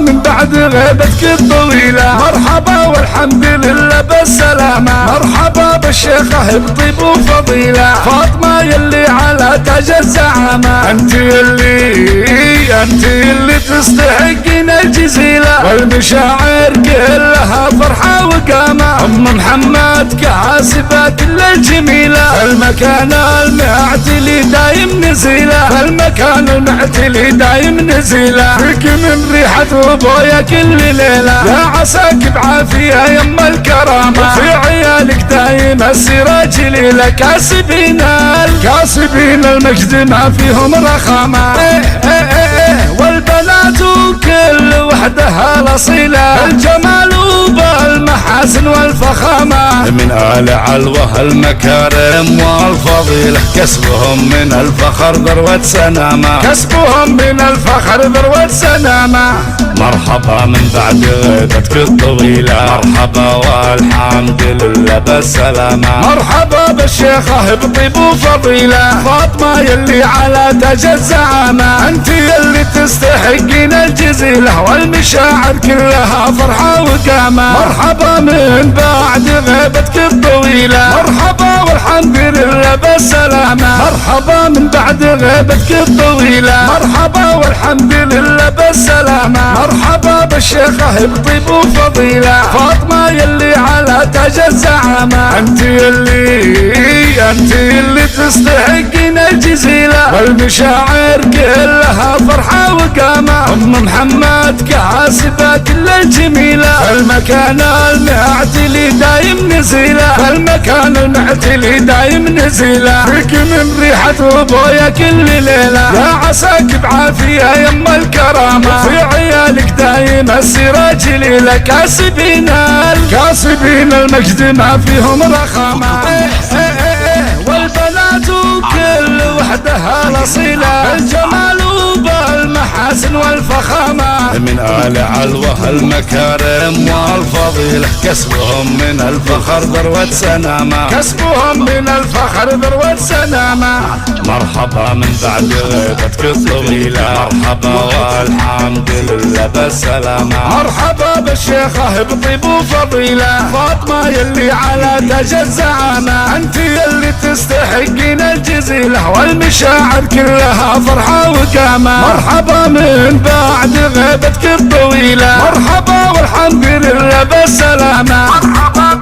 من بعد غيبتك الطويلة، مرحبا والحمد لله بالسلامة، مرحبا بالشيخة بطيب وفضيلة، فاطمة يلي على تاج الزعامة، انت اللي تستحقين الجزيلة، والمشاعر كلها فرحة وقامة، ام محمد كاسبة كل الجميلة، المكان المعتلي دايم نزيلة، المكان المعتلي دايم نزيلة، فيك من ريحة ابويا كل ليلة، يا عساك بعافية يم الكرامة، في عيالك دايم السيرة جليلة، كاسبين المجد ما فيهم رخامة، والبنات كل وحدها الأصيلة، الجمال وبالمحاسن والفخامة، من آل علوة المكارم والفضيلة، كسبهم من الفخر ذروة سنامة، كسبهم من الفخر ذروة سنامة، مرحبا من بعد غيبتك الطويلة، مرحبا والحمد لله بالسلامة، مرحبا بالشيخة بطيب وفضيلة، فاطمة يلي على تاج الزعامة، انت يلي تستحقين الجزيلة، والمشاعر كلها فرحة وقامة، مرحبا من بعد غيبتك الطويلة، مرحبا والحمد لله بالسلامة، مرحبا من بعد غيبتك الطويلة، مرحبا والحمد لله بالسلامة، مرحبا بالشيخة بطيب وفضيلة، فاطمة يلي على تاج الزعامة، انت اللي تستحقين الجزيلة، والمشاعر كلها فرحة وقامة، ام محمد كاسبة كل الجميلة، المكان المعتلي دايم نزيلة، المكان المعتلي دايم نزيلة، فيك من ريحة ابويا كل ليلة، يا عساك بعافية يم الكرامة، في عيالك دايم السيرة جليلة، كاسبين المجد ما فيهم رخامة، والبنات كل وحدها الأصيلة، الجمال وبالمحاسن والفخامة، من آل علوة المكارم والفضيلة، كسبهم من الفخر ذروة سنامة، كسبهم من الفخر ذروة سنامة، مرحبا من بعد غيبتك الطويلة، مرحبا والحمد لله بالسلامة، مرحبا بالشيخة بطيب وفضيلة، فاطمة يلي على تاج الزعامة، انت يلي تستحقين الجزيلة، والمشاعر كلها فرحة وقامة، مرحبا من بعد غيبتك الطويلة، مرحبا والحمد لله بالسلامة، مرحبا.